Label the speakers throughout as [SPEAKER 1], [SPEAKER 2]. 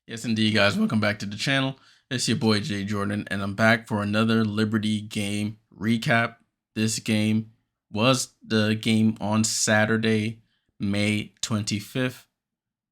[SPEAKER 1] Yes, indeed, guys. Welcome back to the channel. It's your boy Jay Jordan, and I'm back for another Liberty game recap. This game was the game on Saturday, May 25th.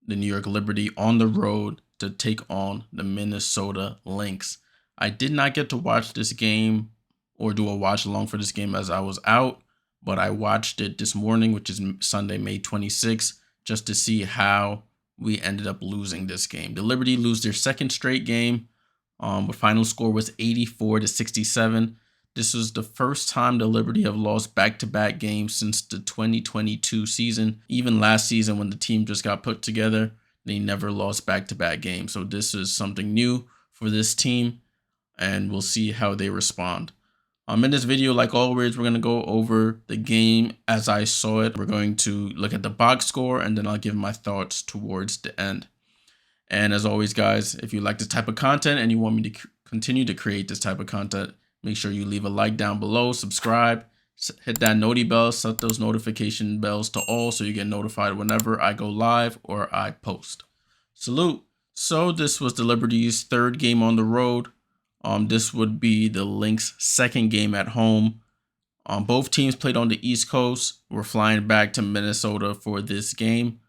[SPEAKER 1] The New York Liberty on the road to take on the Minnesota Lynx. I did not get to watch this game or do a watch along for this game as I was out, but I watched it this morning, which is Sunday, May 26th, just to see how we ended up losing this game. The Liberty lose their second straight game. The final score was 84-67. This was the first time the Liberty have lost back-to-back games since the 2022 season. Even last season when the team just got put together, they never lost back-to-back games. So this is something new for this team, and we'll see how they respond. In this video, like always, we're going to go over the game as I saw it. We're going to look at the box score, and then I'll give my thoughts towards the end. And as always, guys, if you like this type of content and you want me to continue to create this type of content, make sure you leave a like down below, subscribe, hit that noti bell, set those notification bells to all so you get notified whenever I go live or I post. Salute. So this was the Liberty's third game on the road. This would be the Lynx' second game at home. Both teams played on the East Coast. We're flying back to Minnesota for this game.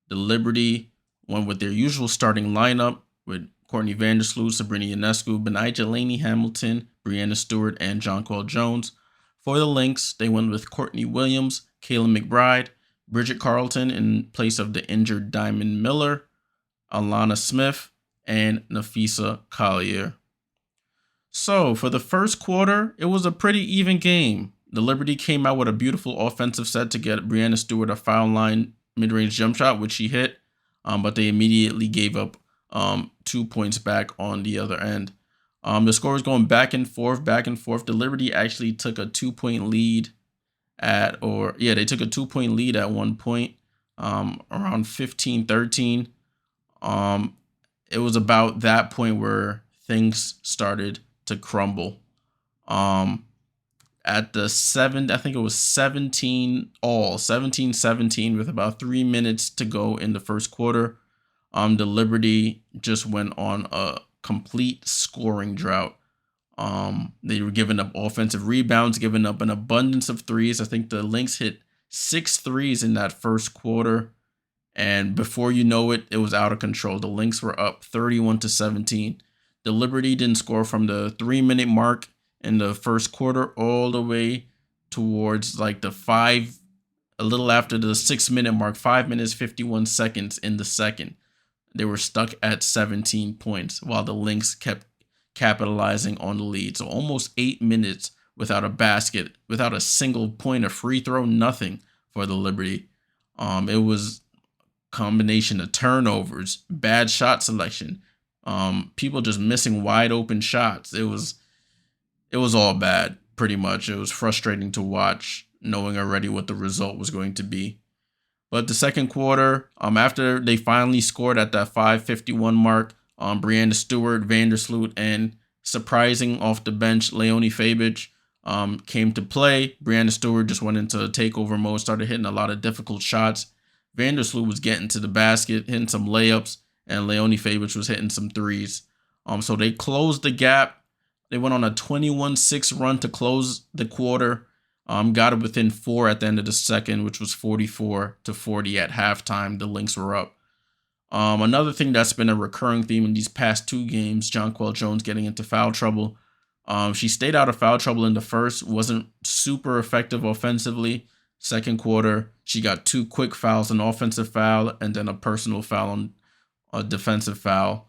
[SPEAKER 1] The Liberty went with their usual starting lineup with Courtney Vandersloot, Sabrina Ionescu, Benijah Laney Hamilton, Breanna Stewart, and Jonquel Jones. For the Lynx, they went with Courtney Williams, Kayla McBride, Bridget Carlton in place of the injured Diamond Miller, Alana Smith, and Nafisa Collier. So for the first quarter, it was a pretty even game. The Liberty came out with a beautiful offensive set to get Breanna Stewart a foul line mid-range jump shot, which she hit, but they immediately gave up 2 points back on the other end. The score was going back and forth. The Liberty actually took a 2-point lead they took a 2-point lead at one point, around 15-13. It was about that point where things started to crumble. At the I think it was 17-17 with about 3 minutes to go in the first quarter. The Liberty just went on a complete scoring drought. They were giving up offensive rebounds, giving up an abundance of threes. I think the Lynx hit 6 threes in that first quarter. And before you know it, it was out of control. The Lynx were up 31-17. The Liberty didn't score from the 3-minute mark in the first quarter all the way towards like a little after the 6-minute mark, 5 minutes, 51 seconds in the second. They were stuck at 17 points while the Lynx kept capitalizing on the lead. So almost 8 minutes without a basket, without a single point, a free throw, nothing for the Liberty. It was a combination of turnovers, bad shot selection, people just missing wide open shots. It was all bad, pretty much. It was frustrating to watch, knowing already what the result was going to be. But the second quarter, after they finally scored at that 5:51 mark, Breanna Stewart, Vandersloot, and surprising off the bench, Leonie Fabich came to play. Breanna Stewart just went into takeover mode, started hitting a lot of difficult shots. Vandersloot was getting to the basket, hitting some layups, and Leonie Fabich was hitting some threes. So they closed the gap. They went on a 21-6 run to close the quarter. Got it within 4 at the end of the second, which was 44-40 at halftime. The Lynx were up. Another thing that's been a recurring theme in these past 2 games, Jonquel Jones getting into foul trouble. She stayed out of foul trouble in the first, wasn't super effective offensively. Second quarter, she got 2 quick fouls, an offensive foul, and then a personal foul on a defensive foul,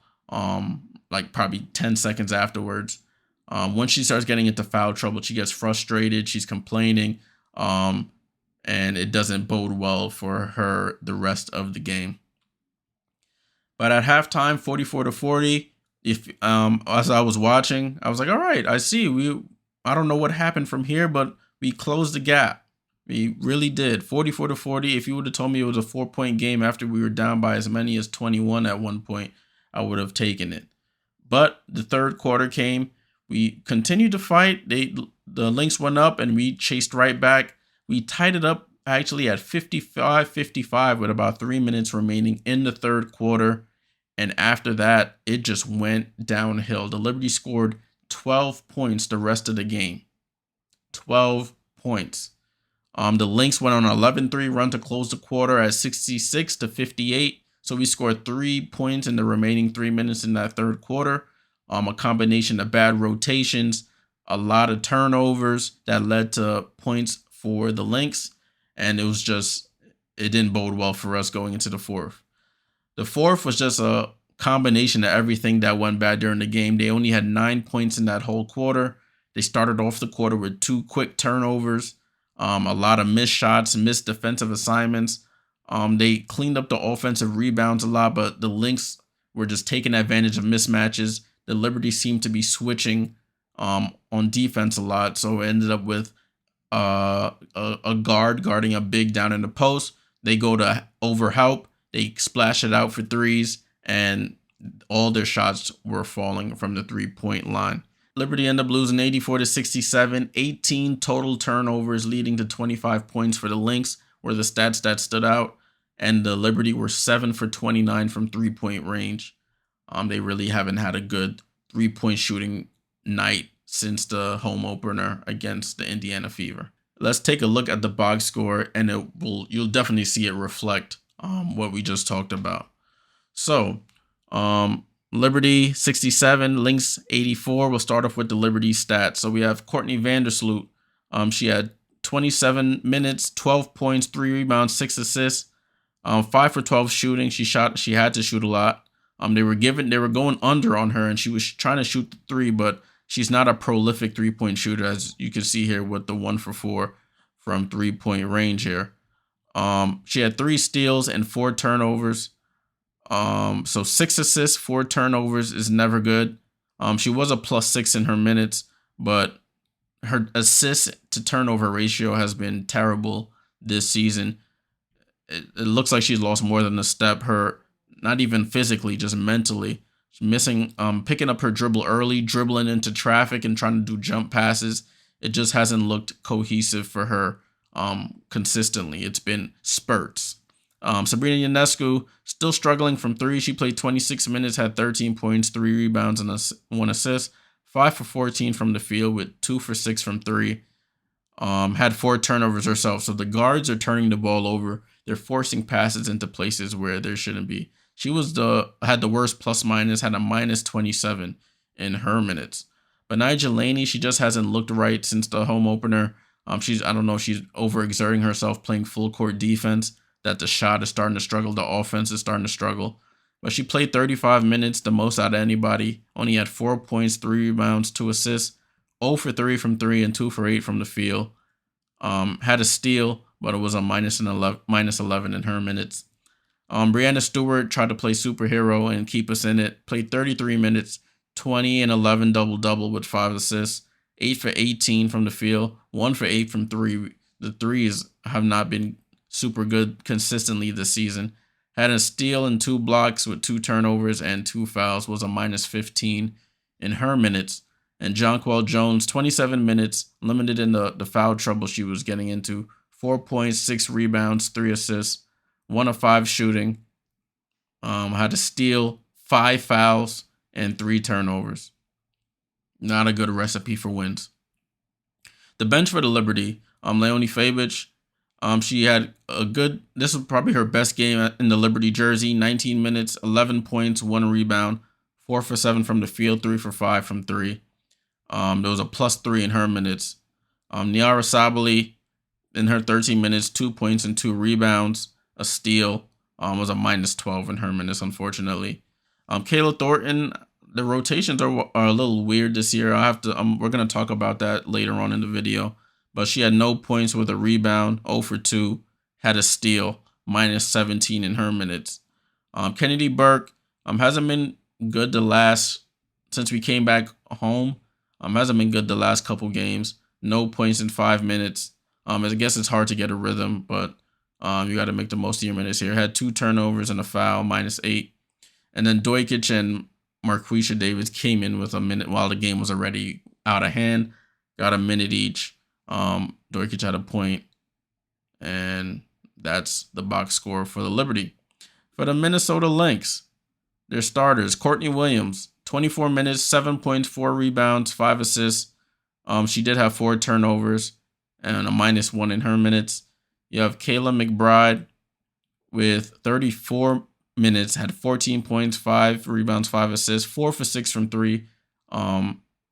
[SPEAKER 1] like probably 10 seconds afterwards. Once she starts getting into foul trouble, she gets frustrated, she's complaining, and it doesn't bode well for her the rest of the game. But at halftime, 44-40, as I was watching, I was like, all right, I see. I don't know what happened from here, but we closed the gap. We really did. 44-40. If you would have told me it was a 4-point game after we were down by as many as 21 at one point, I would have taken it. But the third quarter came. We continued to fight. The Lynx went up and we chased right back. We tied it up actually at 55-55 with about 3 minutes remaining in the third quarter. And after that, it just went downhill. The Liberty scored 12 points the rest of the game. 12 points. The Lynx went on an 11-3 run to close the quarter at 66-58. So we scored 3 points in the remaining 3 minutes in that third quarter. A combination of bad rotations, a lot of turnovers that led to points for the Lynx. And it didn't bode well for us going into the fourth. The fourth was just a combination of everything that went bad during the game. They only had 9 points in that whole quarter. They started off the quarter with 2 quick turnovers, a lot of missed shots, missed defensive assignments. They cleaned up the offensive rebounds a lot, but the Lynx were just taking advantage of mismatches. The Liberty seemed to be switching on defense a lot, so it ended up with a guard guarding a big down in the post. They go to overhelp. They splash it out for threes, and all their shots were falling from the 3-point line. Liberty ended up losing 84-67, 18 total turnovers leading to 25 points for the Lynx were the stats that stood out, and the Liberty were 7 for 29 from 3-point range. They really haven't had a good 3-point shooting night since the home opener against the Indiana Fever. Let's take a look at the box score, and you'll definitely see it reflect what we just talked about. So, Liberty 67, Lynx 84. We'll start off with the Liberty stats. So we have Courtney Vandersloot. She had 27 minutes, 12 points, 3 rebounds, 6 assists, 5 for 12 shooting. She had to shoot a lot. They were going under on her, and she was trying to shoot the 3, but she's not a prolific 3-point shooter, as you can see here with the 1 for 4 from 3-point range here. She had 3 steals and 4 turnovers. So 6 assists, 4 turnovers is never good. She was a +6 in her minutes, but her assist to turnover ratio has been terrible this season. It looks like she's lost more than a step. Not even physically, just mentally. She's missing, picking up her dribble early, dribbling into traffic and trying to do jump passes. It just hasn't looked cohesive for her consistently. It's been spurts. Sabrina Ionescu still struggling from 3. She played 26 minutes, had 13 points, 3 rebounds, and 1 assist. 5 for 14 from the field with 2 for 6 from 3. Had 4 turnovers herself. So the guards are turning the ball over. They're forcing passes into places where there shouldn't be. She had the worst plus-minus, had a -27 in her minutes. But Nigel Laney, she just hasn't looked right since the home opener. I don't know if she's overexerting herself playing full court defense, that the shot is starting to struggle, the offense is starting to struggle. But she played 35 minutes, the most out of anybody. Only had 4 points, 3 rebounds, 2 assists, 0 for 3 from 3, and 2 for 8 from the field. Had a steal, but it was a -11 in her minutes. Brianna Stewart tried to play superhero and keep us in it. Played 33 minutes, 20 and 11 double-double with 5 assists, 8 for 18 from the field, 1 for 8 from 3. The threes have not been super good consistently this season. Had a steal and 2 blocks with 2 turnovers and 2 fouls, was a -15 in her minutes. And Jonquel Jones, 27 minutes, limited in the foul trouble she was getting into. 4 points, 6 rebounds, 3 assists, 1 of 5 shooting. Had a steal, 5 fouls, and 3 turnovers. Not a good recipe for wins. The bench for the Liberty, Leonie Fabich. She had this was probably her best game in the Liberty jersey. 19 minutes, 11 points, 1 rebound, 4 for 7 from the field, 3 for 5 from 3. There was a +3 in her minutes. Niara Sabali, in her 13 minutes, 2 points and 2 rebounds, a steal, was a -12 in her minutes, unfortunately. Kayla Thornton, the rotations are a little weird this year. We're going to talk about that later on in the video. But she had no points with a rebound, 0 for 2, had a steal, -17 in her minutes. Kennedy Burke hasn't been good since we came back home. Hasn't been good the last couple games. No points in 5 minutes. I guess it's hard to get a rhythm, but you got to make the most of your minutes here. Had 2 turnovers and a foul, -8. And then Dojkic and Marquisha Davis came in with a minute while the game was already out of hand. Got a minute each. Dojkic had a point, and that's the box score for the Liberty. For the Minnesota Lynx, Their starters, Courtney Williams, 24 minutes, 7 points, 4 rebounds, 5 assists. She did have 4 turnovers and a -1 in her minutes. You have Kayla McBride with 34 minutes, had 14 points, 5 rebounds, 5 assists, 4 for 6 from 3,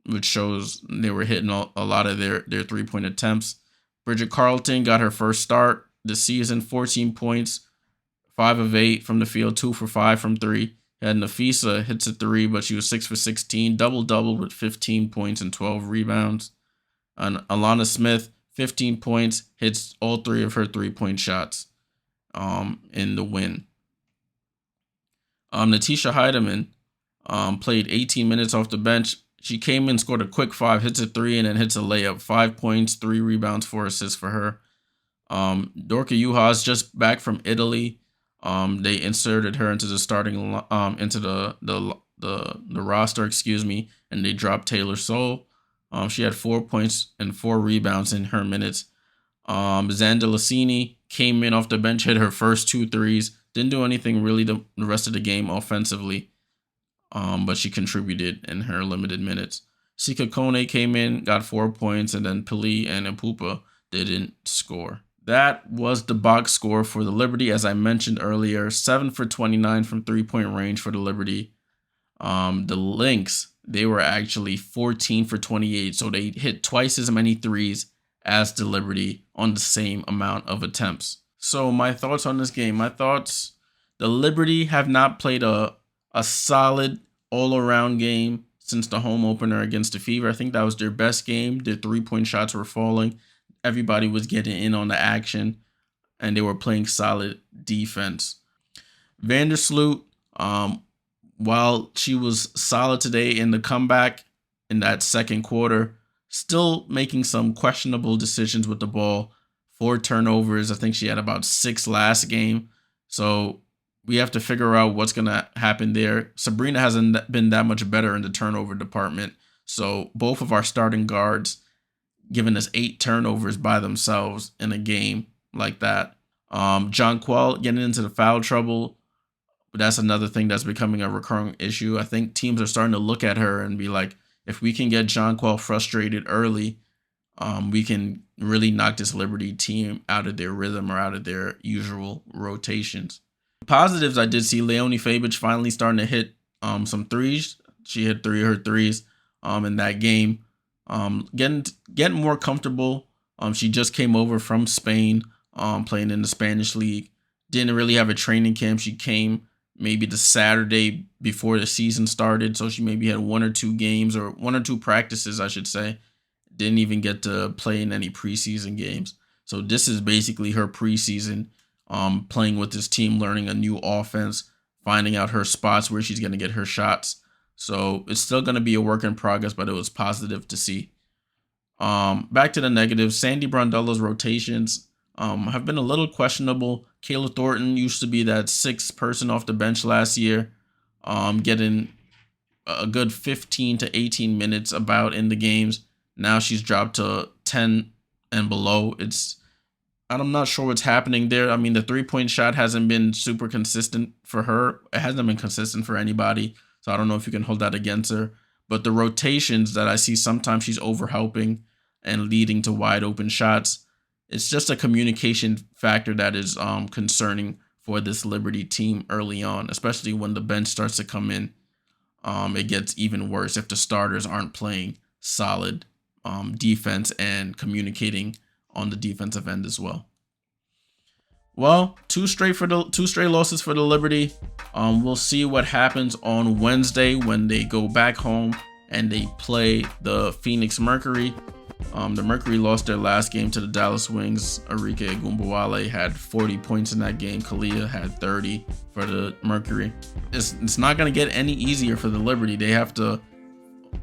[SPEAKER 1] which shows they were hitting a lot of their 3-point attempts. Bridget Carlton got her first start this season, 14 points, 5 of 8 from the field, 2 for 5 from 3. Had Nafisa hits a 3, but she was 6 for 16, double-double with 15 points and 12 rebounds. And Alana Smith, 15 points, hits all 3 of her 3-point shots in the win. Natisha Heidemann played 18 minutes off the bench. She came in, scored a quick 5, hits a 3, and then hits a layup. 5 points, 3 rebounds, 4 assists for her. Dorka Juhas just back from Italy. They inserted her into the starting into the roster, and they dropped Taylor Soule. She had 4 points and 4 rebounds in her minutes. Xander Lassini came in off the bench, hit her first 2 threes. Didn't do anything really the rest of the game offensively, but she contributed in her limited minutes. Sika Kone came in, got 4 points, and then Pili and Ipupa didn't score. That was the box score for the Liberty. As I mentioned earlier, 7 for 29 from 3-point range for the Liberty. The Lynx, they were actually 14 for 28, so they hit twice as many threes as the Liberty on the same amount of attempts. So my thoughts on this game. The Liberty have not played a solid all-around game since the home opener against the Fever. I think that was their best game. Their 3-point shots were falling. Everybody was getting in on the action, and they were playing solid defense. Vandersloot, while she was solid today in the comeback in that second quarter, still making some questionable decisions with the ball. 4 turnovers. I think she had about 6 last game. So we have to figure out what's going to happen there. Sabrina hasn't been that much better in the turnover department. So both of our starting guards giving us 8 turnovers by themselves in a game like that. Jonquel getting into the foul trouble. But that's another thing that's becoming a recurring issue. I think teams are starting to look at her and be like, if we can get Jonquel frustrated early, we can really knock this Liberty team out of their rhythm or out of their usual rotations. Positives, I did see Leonie Fabich finally starting to hit some threes. She hit 3 of her threes in that game. Getting more comfortable. She just came over from Spain, playing in the Spanish league. Didn't really have a training camp. She came maybe the Saturday before the season started, so she maybe had 1 or 2 games or 1 or 2 practices, I should say. Didn't even get to play in any preseason games. So this is basically her preseason, playing with this team, learning a new offense, finding out her spots where she's going to get her shots. So it's still going to be a work in progress, but it was positive to see. Back to the negatives. Sandy Brondella's rotations have been a little questionable. Kayla Thornton used to be that 6th person off the bench last year, getting a good 15 to 18 minutes about in the games. Now she's dropped to 10 and below. I'm not sure what's happening there. I mean, the 3-point shot hasn't been super consistent for her. It hasn't been consistent for anybody. So I don't know if you can hold that against her. But the rotations that I see, sometimes she's overhelping and leading to wide open shots. It's just a communication factor that is concerning for this Liberty team early on, especially when the bench starts to come in. It gets even worse if the starters aren't playing solid defense and communicating on the defensive end as well. Well, two straight losses for the Liberty. We'll see what happens on Wednesday when they go back home and they play the Phoenix Mercury. The Mercury lost their last game to the Dallas Wings. Arike Gumbawale had 40 points in that game. Kalia had 30 for the Mercury. It's not going to get any easier for the Liberty. They have to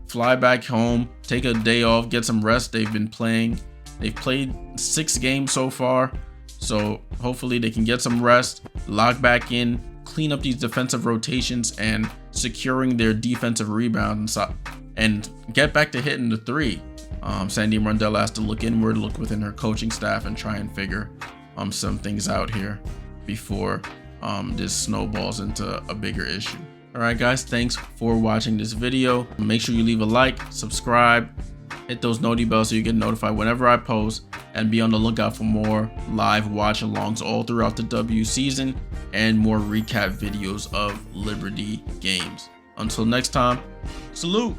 [SPEAKER 1] fly back home, take a day off, get some rest. They've played 6 games so far, so hopefully they can get some rest, log back in, clean up these defensive rotations, and securing their defensive rebound and get back to hitting the 3. Sandy Brondella has to look inward, look within her coaching staff, and try and figure some things out here before this snowballs into a bigger issue. All right, guys, thanks for watching this video. Make sure you leave a like, subscribe, hit those noti bells so you get notified whenever I post, and be on the lookout for more live watch alongs all throughout the W season and more recap videos of Liberty games. Until next time, salute.